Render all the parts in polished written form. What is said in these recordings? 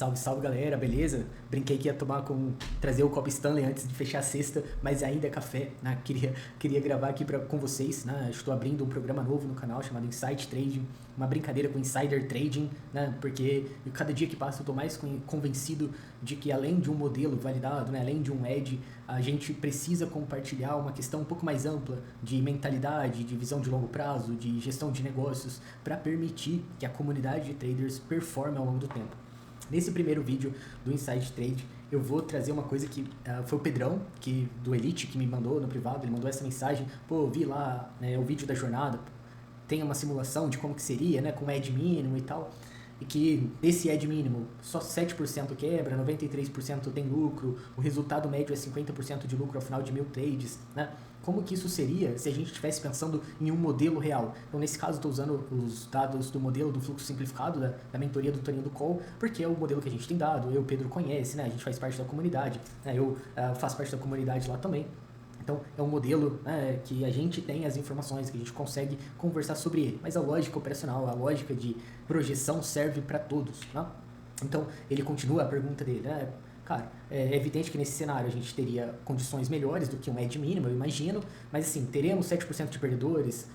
Salve, salve galera, beleza? Brinquei que ia trazer o copo Stanley antes de fechar a sexta, mas ainda é café, né? Queria gravar aqui com vocês, né? Estou abrindo um programa novo no canal chamado Insight Trading, uma brincadeira com Insider Trading, né? Porque cada dia que passa eu estou mais convencido de que além de um modelo validado, né? Além de um edge, a gente precisa compartilhar uma questão um pouco mais ampla de mentalidade, de visão de longo prazo, de gestão de negócios, para permitir que a comunidade de traders performe ao longo do tempo. Nesse primeiro vídeo do Insight Trade, eu vou trazer uma coisa que foi o Pedrão, do Elite, que me mandou no privado, ele mandou essa mensagem, pô, vi lá, né, o vídeo da jornada, tem uma simulação de como que seria, né, com edge mínimo e tal, e que desse edge mínimo só 7% quebra, 93% tem lucro, o resultado médio é 50% de lucro ao final de 1000 trades, né? Como que isso seria se a gente estivesse pensando em um modelo real? Então, nesse caso, estou usando os dados do modelo do fluxo simplificado da mentoria do Toninho do Call, porque é o modelo que a gente tem dado, o Pedro conhece, né? A gente faz parte da comunidade, né? Eu faço parte da comunidade lá também. Então, é um modelo, né, que a gente tem as informações, que a gente consegue conversar sobre ele. Mas a lógica operacional, a lógica de projeção serve para todos, né? Então, ele continua a pergunta dele, né? Cara, é evidente que nesse cenário a gente teria condições melhores do que um edge mínimo, eu imagino, mas assim, teremos 7% de perdedores,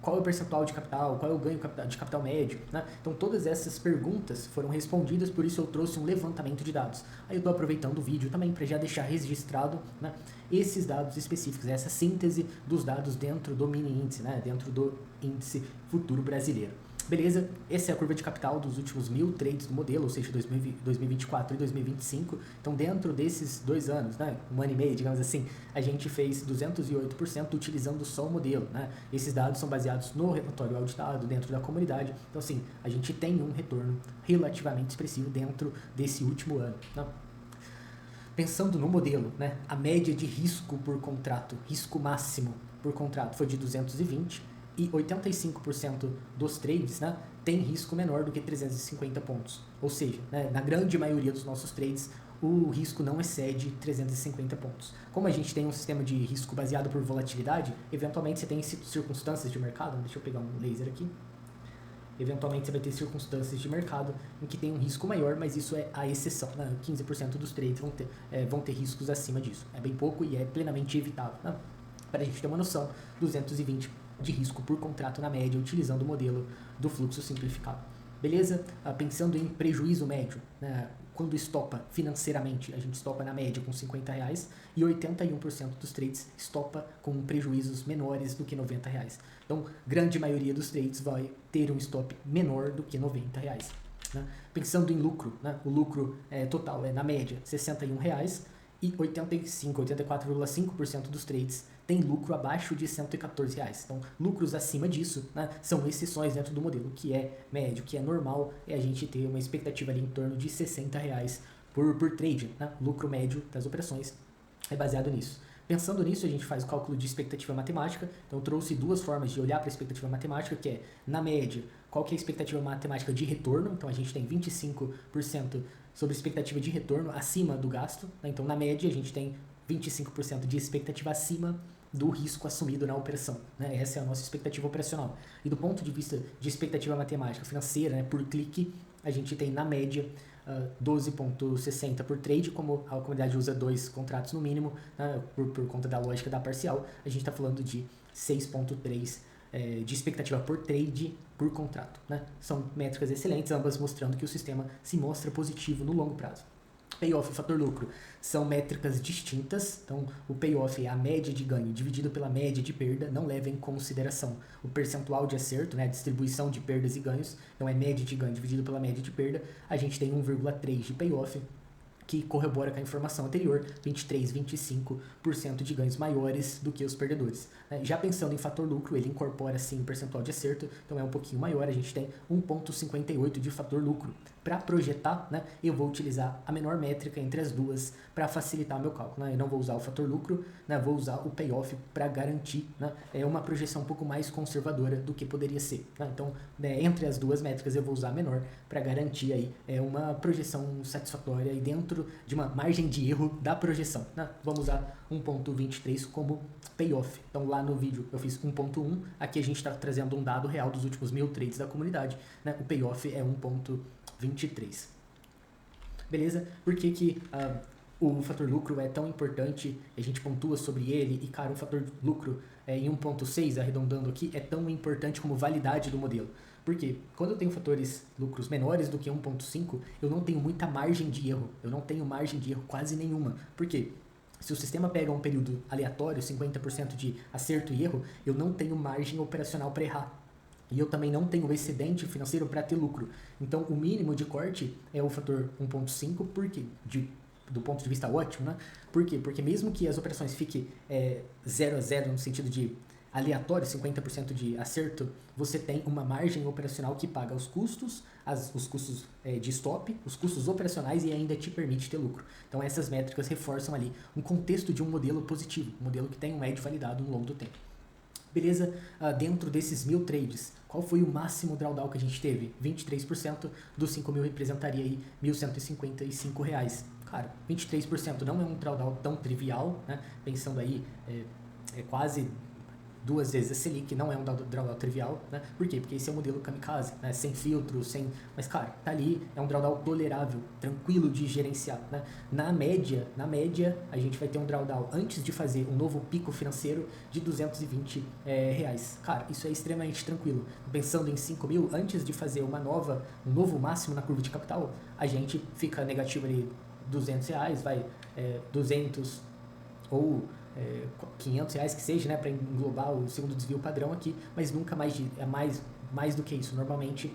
qual é o percentual de capital, qual é o ganho de capital médio, né? Então todas essas perguntas foram respondidas, por isso eu trouxe um levantamento de dados. Aí eu estou aproveitando o vídeo também para já deixar registrado, né, esses dados específicos, essa síntese dos dados dentro do mini índice, né, dentro do índice futuro brasileiro. Beleza, essa é a curva de capital dos últimos 1000 trades do modelo, ou seja, 2024 e 2025. Então, dentro desses 2 anos, né, um ano e meio, digamos assim, a gente fez 208% utilizando só o modelo, né? Esses dados são baseados no relatório auditado dentro da comunidade. Então, assim, a gente tem um retorno relativamente expressivo dentro desse último ano, né? Pensando no modelo, né, a média de risco por contrato, risco máximo por contrato foi de 220 e 85% dos trades, né, tem risco menor do que 350 pontos. Ou seja, né, na grande maioria dos nossos trades, o risco não excede 350 pontos. Como a gente tem um sistema de risco baseado por volatilidade, eventualmente você tem circunstâncias de mercado, deixa eu pegar um laser aqui, eventualmente você vai ter circunstâncias de mercado em que tem um risco maior, mas isso é a exceção, né? 15% dos trades vão ter riscos acima disso. É bem pouco e é plenamente evitável, né? Para a gente ter uma noção, 220 de risco por contrato na média, utilizando o modelo do fluxo simplificado. Beleza? Pensando em prejuízo médio, né? Quando estopa financeiramente, a gente estopa na média com R$50 e 81% dos trades estopa com prejuízos menores do que R$90. Então, grande maioria dos trades vai ter um stop menor do que R$90. Né? Pensando em lucro, né? O lucro total é na média R$61 e 84,5% dos trades tem lucro abaixo de R$114. Então, lucros acima disso, né, são exceções dentro do modelo. O que é médio, o que é normal, é a gente ter uma expectativa ali em torno de R$60 por trade. Né? Lucro médio das operações é baseado nisso. Pensando nisso, a gente faz o cálculo de expectativa matemática. Então, eu trouxe 2 formas de olhar para a expectativa matemática, que é, na média, qual que é a expectativa matemática de retorno. Então, a gente tem 25% sobre expectativa de retorno acima do gasto. Né? Então, na média, a gente tem 25% de expectativa acima do risco assumido na operação. Né? Essa é a nossa expectativa operacional. E do ponto de vista de expectativa matemática financeira, né, por clique, a gente tem, na média, 12,60 por trade. Como a comunidade usa 2 contratos no mínimo, né, por conta da lógica da parcial, a gente está falando de 6,3 de expectativa por trade por contrato. Né? São métricas excelentes, ambas mostrando que o sistema se mostra positivo no longo prazo. Payoff e fator lucro são métricas distintas, então o payoff é a média de ganho dividido pela média de perda, não leva em consideração o percentual de acerto, né, a distribuição de perdas e ganhos, então é média de ganho dividido pela média de perda, a gente tem 1,3 de payoff, que corrobora com a informação anterior, 23, 25% de ganhos maiores do que os perdedores. Já pensando em fator lucro, ele incorpora sim o percentual de acerto, então é um pouquinho maior, a gente tem 1,58 de fator lucro. Para projetar, né, eu vou utilizar a menor métrica entre as duas para facilitar o meu cálculo. Né? Eu não vou usar o fator lucro, né, vou usar o payoff para garantir, né, uma projeção um pouco mais conservadora do que poderia ser. Né? Então, né, entre as duas métricas eu vou usar a menor para garantir aí, uma projeção satisfatória e dentro de uma margem de erro da projeção. Né? Vamos usar 1,23 como payoff. Então lá no vídeo eu fiz 1,1, aqui a gente está trazendo um dado real dos últimos 1000 trades da comunidade. Né? O payoff é 1,23. Beleza? Por que que o fator lucro é tão importante, a gente pontua sobre ele, e cara, o fator lucro em 1.6, arredondando aqui, é tão importante como validade do modelo. Por quê? Quando eu tenho fatores lucros menores do que 1.5, eu não tenho muita margem de erro, eu não tenho margem de erro quase nenhuma. Por quê? Se o sistema pega um período aleatório, 50% de acerto e erro, eu não tenho margem operacional para errar. E eu também não tenho excedente financeiro para ter lucro. Então, o mínimo de corte é o fator 1.5, por quê? Do ponto de vista ótimo, né? Por quê? Porque mesmo que as operações fiquem 0 a 0 no sentido de aleatório, 50% de acerto, você tem uma margem operacional que paga os custos, os custos de stop, os custos operacionais e ainda te permite ter lucro. Então essas métricas reforçam ali um contexto de um modelo positivo, um modelo que tem um edge validado no longo do tempo. Beleza? Dentro desses 1000 trades, qual foi o máximo drawdown que a gente teve? 23% dos 5.000 representaria aí R$ 1.155. Cara, 23% não é um drawdown tão trivial, né? Pensando aí, é quase 2 vezes a Selic, não é um drawdown trivial, né? Por quê? Porque esse é o modelo kamikaze, né? Sem filtro, mas cara, tá ali, é um drawdown tolerável, tranquilo de gerenciar, né? Na média, a gente vai ter um drawdown antes de fazer um novo pico financeiro de R$220. Cara, isso é extremamente tranquilo. Pensando em 5.000, antes de fazer um novo máximo na curva de capital, a gente fica negativo ali R$200, 200 ou R$500 que seja, né, para englobar o segundo desvio padrão aqui, mas nunca mais do que isso. Normalmente,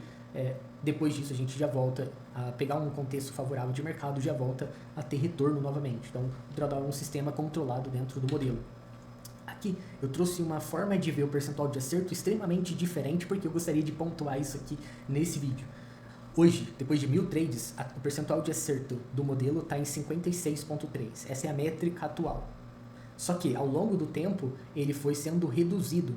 depois disso a gente já volta a pegar um contexto favorável de mercado, já volta a ter retorno novamente. Então, o drawdown é um sistema controlado dentro do modelo. Aqui eu trouxe uma forma de ver o percentual de acerto extremamente diferente, porque eu gostaria de pontuar isso aqui nesse vídeo. Hoje, depois de 1000 trades, o percentual de acerto do modelo está em 56,3. Essa é a métrica atual. Só que, ao longo do tempo, ele foi sendo reduzido.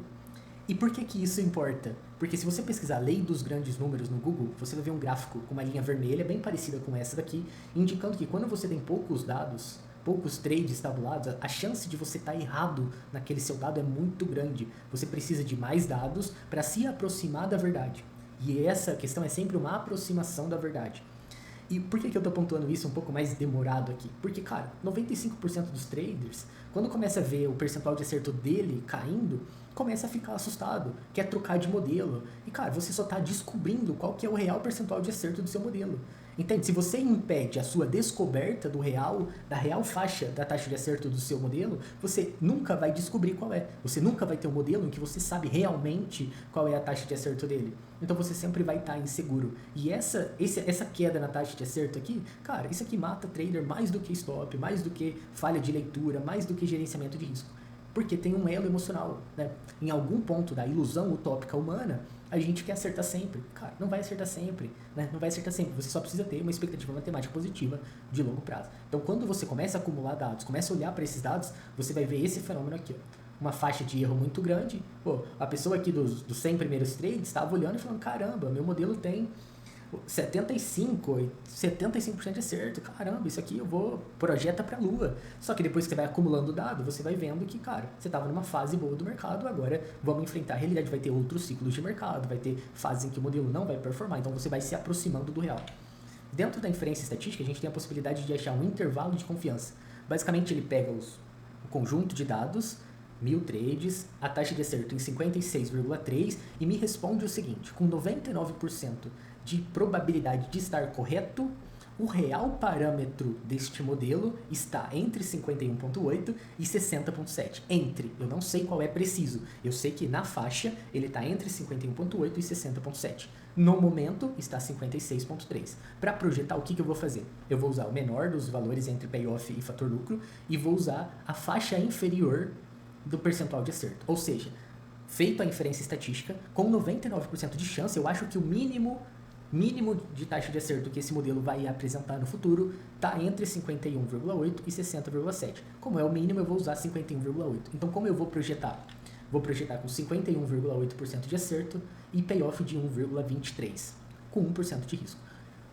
E por que isso importa? Porque se você pesquisar a lei dos grandes números no Google, você vai ver um gráfico com uma linha vermelha, bem parecida com essa daqui, indicando que quando você tem poucos dados, poucos trades tabulados, a chance de você estar errado naquele seu dado é muito grande. Você precisa de mais dados para se aproximar da verdade. E essa questão é sempre uma aproximação da verdade. E por que eu estou pontuando isso um pouco mais demorado aqui? Porque, cara, 95% dos traders, quando começa a ver o percentual de acerto dele caindo, começa a ficar assustado, quer trocar de modelo. E, cara, você só está descobrindo qual que é o real percentual de acerto do seu modelo. Entende? Se você impede a sua descoberta da real faixa da taxa de acerto do seu modelo, você nunca vai descobrir qual é. Você nunca vai ter um modelo em que você sabe realmente qual é a taxa de acerto dele. Então você sempre vai estar inseguro. E essa queda na taxa de acerto aqui, cara, isso aqui mata trader mais do que stop, mais do que falha de leitura, mais do que gerenciamento de risco. Porque tem um elo emocional, né? Em algum ponto da ilusão utópica humana, a gente quer acertar sempre. Cara, não vai acertar sempre, né? Não vai acertar sempre. Você só precisa ter uma expectativa matemática positiva de longo prazo. Então, quando você começa a acumular dados, começa a olhar para esses dados, você vai ver esse fenômeno aqui, ó. Uma faixa de erro muito grande. Pô, a pessoa aqui dos 100 primeiros trades estava olhando e falando, caramba, meu modelo tem 75% de acerto, caramba, isso aqui projeta pra lua. Só que depois que você vai acumulando dado, você vai vendo que, cara, você estava numa fase boa do mercado, agora vamos enfrentar a realidade, vai ter outros ciclos de mercado, vai ter fases em que o modelo não vai performar, então você vai se aproximando do real. Dentro da inferência estatística, a gente tem a possibilidade de achar um intervalo de confiança. Basicamente, ele pega o conjunto de dados, 1000 trades, a taxa de acerto em 56,3 e me responde o seguinte, com 99% de probabilidade de estar correto, o real parâmetro deste modelo está entre 51,8 e 60,7. Entre, eu não sei qual é preciso, eu sei que na faixa ele está entre 51,8 e 60,7. No momento está 56,3. Para projetar, o que eu vou fazer? Eu vou usar o menor dos valores entre payoff e fator lucro e vou usar a faixa inferior do percentual de acerto. Ou seja, feito a inferência estatística, com 99% de chance, eu acho que o mínimo de taxa de acerto que esse modelo vai apresentar no futuro está entre 51,8 e 60,7. Como é o mínimo, eu vou usar 51,8. Então, como eu vou projetar? Vou projetar com 51,8% de acerto e payoff de 1,23, com 1% de risco.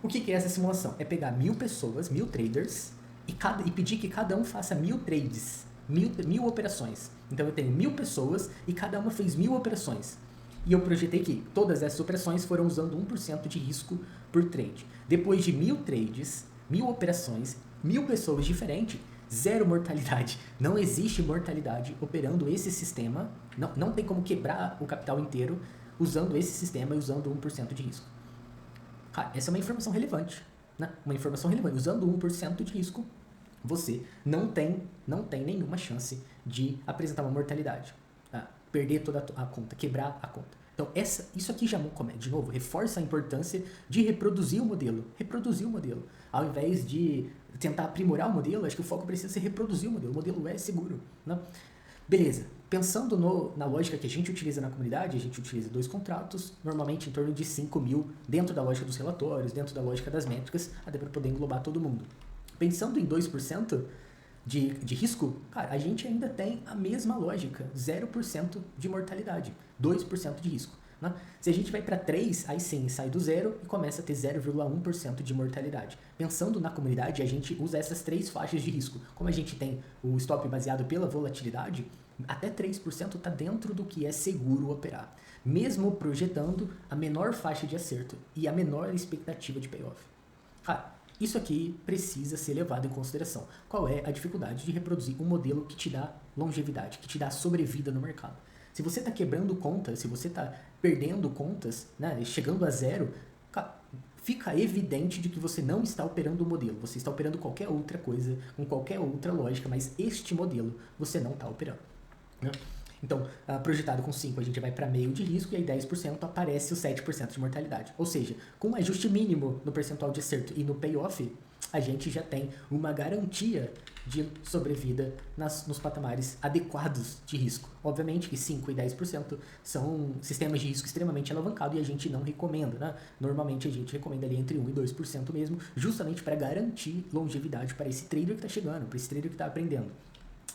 O que é essa simulação? É pegar 1000 pessoas, 1000 traders, e pedir que cada um faça 1000 trades, 1000 operações. Então, eu tenho 1000 pessoas e cada uma fez 1000 operações. E eu projetei que todas essas operações foram usando 1% de risco por trade. Depois de 1000 trades, 1000 operações, 1000 pessoas diferentes, zero mortalidade. Não existe mortalidade operando esse sistema. Não tem como quebrar o capital inteiro usando esse sistema e usando 1% de risco. Cara, essa é uma informação relevante. Né? Uma informação relevante. Usando 1% de risco, você não tem nenhuma chance de apresentar uma mortalidade. Tá? Perder toda a conta, quebrar a conta. Então, isso aqui já, de novo, reforça a importância de reproduzir o modelo. Reproduzir o modelo. Ao invés de tentar aprimorar o modelo, acho que o foco precisa ser reproduzir o modelo. O modelo é seguro. Né? Beleza. Pensando na lógica que a gente utiliza na comunidade, a gente utiliza 2 contratos, normalmente em torno de 5.000, dentro da lógica dos relatórios, dentro da lógica das métricas, até para poder englobar todo mundo. Pensando em 2% de risco, cara, a gente ainda tem a mesma lógica, 0% de mortalidade, 2% de risco. Né? Se a gente vai para 3, aí sim, sai do zero e começa a ter 0,1% de mortalidade. Pensando na comunidade, a gente usa essas 3 faixas de risco. Como a gente tem o stop baseado pela volatilidade, até 3% está dentro do que é seguro operar, mesmo projetando a menor faixa de acerto e a menor expectativa de payoff. Cara, isso aqui precisa ser levado em consideração. Qual é a dificuldade de reproduzir um modelo que te dá longevidade, que te dá sobrevida no mercado? Se você está quebrando contas, se você está perdendo contas, né, chegando a zero, fica evidente de que você não está operando o modelo. Você está operando qualquer outra coisa, com qualquer outra lógica, mas este modelo você não está operando. Né? Então, projetado com 5, a gente vai para meio de risco e aí 10% aparece o 7% de mortalidade. Ou seja, com um ajuste mínimo no percentual de acerto e no payoff, a gente já tem uma garantia de sobrevida nos patamares adequados de risco. Obviamente que 5 e 10% são sistemas de risco extremamente alavancados e a gente não recomenda. Né? Normalmente a gente recomenda ali entre 1 e 2% mesmo, justamente para garantir longevidade para esse trader que está chegando, para esse trader que está aprendendo.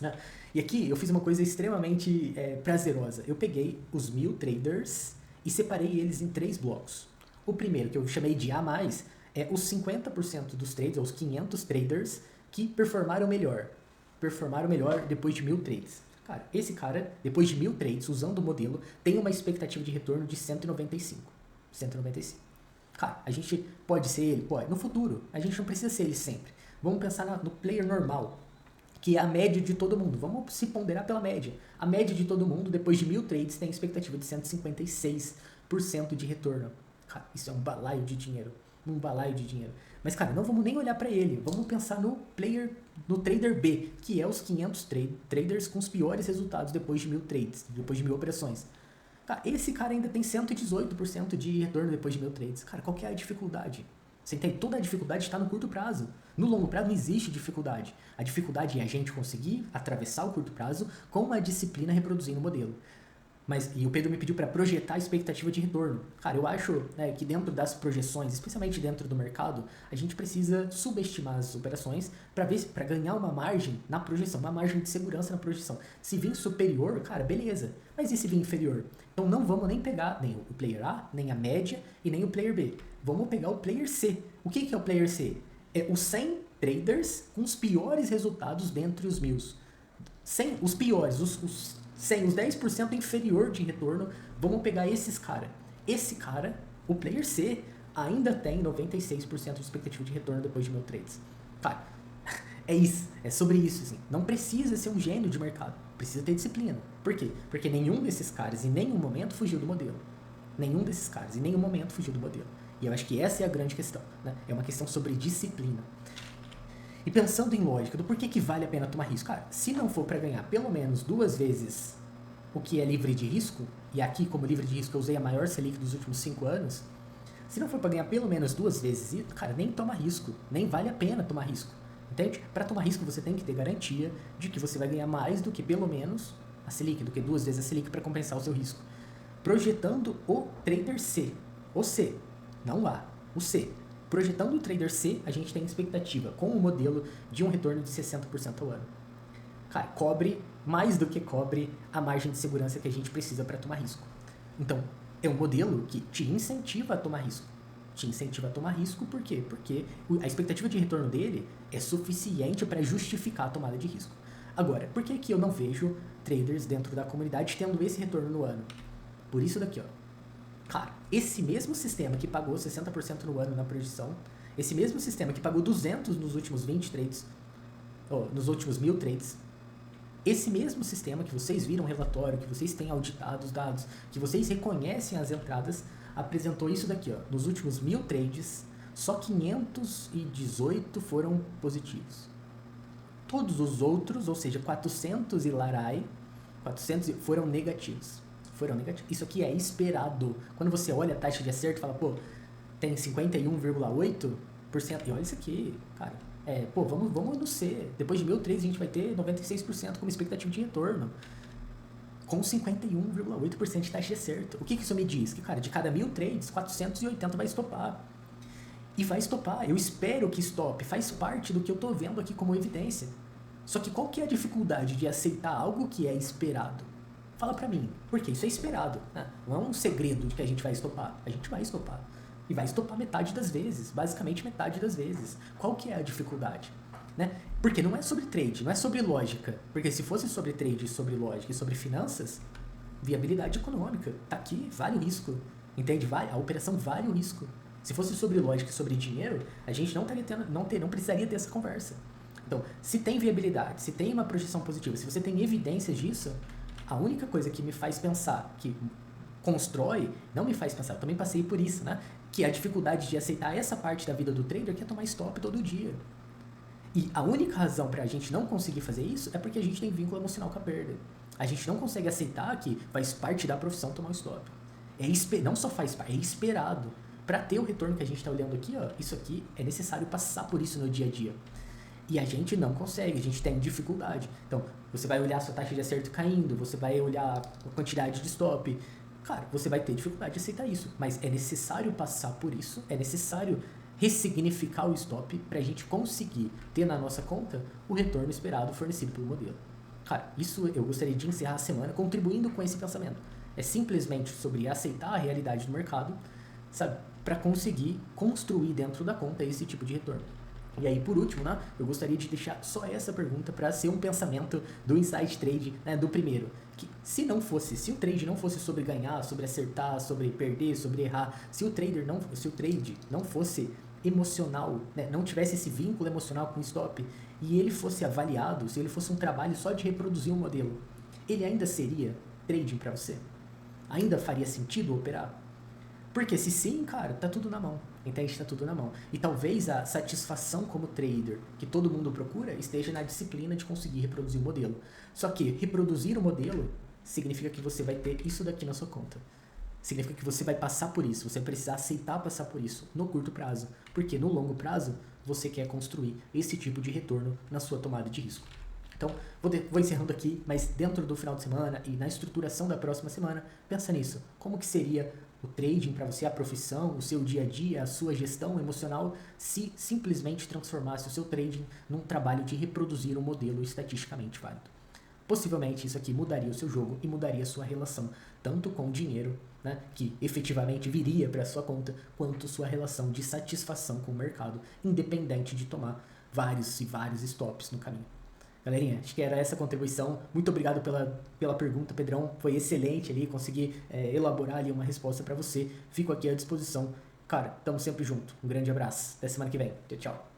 Né? E aqui eu fiz uma coisa extremamente prazerosa. Eu peguei os 1000 traders e separei eles em 3 blocos. O primeiro, que eu chamei de A+, é os 50% dos trades, os 500 traders que performaram melhor. Performaram melhor depois de 1000 trades. Cara, esse cara, depois de 1000 trades, usando o modelo, tem uma expectativa de retorno de 195. 195. Cara, a gente pode ser ele? Pode. No futuro, a gente não precisa ser ele sempre. Vamos pensar no player normal, que é a média de todo mundo. Vamos se ponderar pela média. A média de todo mundo, depois de 1000 trades, tem expectativa de 156% de retorno. Cara, isso é um balaio de dinheiro. Um balaio de dinheiro. Mas, cara, não vamos nem olhar para ele. Vamos pensar no trader B, que é os 500 traders com os piores resultados depois de 1000 trades, depois de 1000 operações. Cara, esse cara ainda tem 118% de retorno depois de 1000 trades. Cara, qual que é a dificuldade? Você entende? Toda a dificuldade está no curto prazo. No longo prazo não existe dificuldade. A dificuldade é a gente conseguir atravessar o curto prazo com uma disciplina reproduzindo o modelo. E o Pedro me pediu para projetar a expectativa de retorno. Cara, eu acho que dentro das projeções, especialmente dentro do mercado, a gente precisa subestimar as operações para ganhar uma margem na projeção, uma margem de segurança na projeção. Se vir superior, cara, beleza. Mas e se vir inferior? Então não vamos nem pegar nem o player A, nem a média e nem o player B. Vamos pegar o player C. O que é o player C? É os 100 traders com os piores resultados dentre os 1000. Os piores, os 100, os 10% inferior de retorno, vamos pegar esses caras. Esse cara, o player C, ainda tem 96% de expectativa de retorno depois de 1000 trades. Cara, é isso, é sobre isso, assim. Não precisa ser um gênio de mercado, precisa ter disciplina. Por quê? Porque nenhum desses caras em nenhum momento fugiu do modelo. Nenhum desses caras em nenhum momento fugiu do modelo. E eu acho que essa é a grande questão, né? É uma questão sobre disciplina. E pensando em lógica, do porquê que vale a pena tomar risco? Cara, se não for para ganhar pelo menos 2 vezes o que é livre de risco, e aqui como livre de risco eu usei a maior Selic dos últimos 5 anos, se não for para ganhar pelo menos 2 vezes, cara, nem toma risco, nem vale a pena tomar risco, entende? Para tomar risco você tem que ter garantia de que você vai ganhar mais do que pelo menos a Selic, do que 2 vezes a Selic para compensar o seu risco. Projetando o trader C, o C, não o A, o C. Projetando o trader C, a gente tem expectativa com o modelo de um retorno de 60% ao ano. Cara, cobre mais do que cobre a margem de segurança que a gente precisa para tomar risco. Então, é um modelo que te incentiva a tomar risco. Te incentiva a tomar risco por quê? Porque a expectativa de retorno dele é suficiente para justificar a tomada de risco. Agora, por que eu não vejo traders dentro da comunidade tendo esse retorno no ano? Por isso daqui, ó. Cara, esse mesmo sistema que pagou 60% no ano na projeção, Esse mesmo sistema que pagou 200 nos últimos 20 trades, ou nos últimos 1000 trades, esse mesmo sistema que vocês viram o relatório, que vocês têm auditado os dados, que vocês reconhecem as entradas, apresentou isso daqui, ó. Nos últimos 1000 trades, só 518 foram positivos. Todos os outros, ou seja, 400 e larai, 400 foram negativos. Isso aqui é esperado. Quando você olha a taxa de acerto e fala, pô, tem 51,8%. E olha isso aqui, cara. Vamos no C. Depois de 1000 trades, a gente vai ter 96% como expectativa de retorno. Com 51,8% de taxa de acerto. O que isso me diz? Que, cara, de cada 1000 trades, 480 vai estopar. E vai estopar. Eu espero que estope. Faz parte do que eu tô vendo aqui como evidência. Só que qual que é a dificuldade de aceitar algo que é esperado? Fala pra mim. Porque isso é esperado, né? Não é um segredo de que a gente vai estopar. A gente vai estopar. E vai estopar metade das vezes. Basicamente metade das vezes. Qual que é a dificuldade? Né? Porque não é sobre trade, não é sobre lógica. Porque se fosse sobre trade, sobre lógica e sobre finanças, viabilidade econômica. Tá aqui, vale o risco. Entende? A operação vale o risco. Se fosse sobre lógica e sobre dinheiro, a gente não precisaria ter essa conversa. Então, se tem viabilidade, se tem uma projeção positiva, se você tem evidências disso, a única coisa que me faz pensar, que constrói, não me faz pensar, eu também passei por isso, né? Que é a dificuldade de aceitar essa parte da vida do trader que é tomar stop todo dia. E a única razão pra gente não conseguir fazer isso é porque a gente tem vínculo emocional com a perda. A gente não consegue aceitar que faz parte da profissão tomar stop. Não só faz parte, é esperado. Para ter o retorno que a gente está olhando aqui, ó, isso aqui é necessário passar por isso no dia a dia. E a gente não consegue, a gente tem dificuldade. Então, você vai olhar a sua taxa de acerto caindo, você vai olhar a quantidade de stop. Cara, você vai ter dificuldade de aceitar isso. Mas é necessário passar por isso, é necessário ressignificar o stop para a gente conseguir ter na nossa conta o retorno esperado fornecido pelo modelo. Cara, isso eu gostaria de encerrar a semana contribuindo com esse pensamento. É simplesmente sobre aceitar a realidade do mercado, sabe? Para conseguir construir dentro da conta esse tipo de retorno. E aí, por último, né, eu gostaria de deixar só essa pergunta para ser um pensamento do Insight Trade, né, do primeiro. Que se o trade não fosse sobre ganhar, sobre acertar, sobre perder, sobre errar, se o trade não fosse emocional, né, não tivesse esse vínculo emocional com o stop, e ele fosse avaliado, se ele fosse um trabalho só de reproduzir um modelo, ele ainda seria trading para você? Ainda faria sentido operar? Porque se sim, cara, tá tudo na mão. Entende? Tá tudo na mão. E talvez a satisfação como trader que todo mundo procura esteja na disciplina de conseguir reproduzir o modelo. Só que reproduzir o modelo significa que você vai ter isso daqui na sua conta. Significa que você vai passar por isso. Você vai precisar aceitar passar por isso no curto prazo. Porque no longo prazo, você quer construir esse tipo de retorno na sua tomada de risco. Então, vou encerrando aqui, mas dentro do final de semana e na estruturação da próxima semana, pensa nisso. Como que seria o trading para você, a profissão, o seu dia a dia, a sua gestão emocional, se simplesmente transformasse o seu trading num trabalho de reproduzir um modelo estatisticamente válido. Possivelmente isso aqui mudaria o seu jogo e mudaria a sua relação, tanto com o dinheiro, né, que efetivamente viria para a sua conta, quanto sua relação de satisfação com o mercado, independente de tomar vários e vários stops no caminho. Galerinha, acho que era essa a contribuição. Muito obrigado pela pergunta, Pedrão. Foi excelente ali, consegui elaborar ali uma resposta para você. Fico aqui à disposição. Cara, tamo sempre junto. Um grande abraço. Até semana que vem. Tchau, tchau.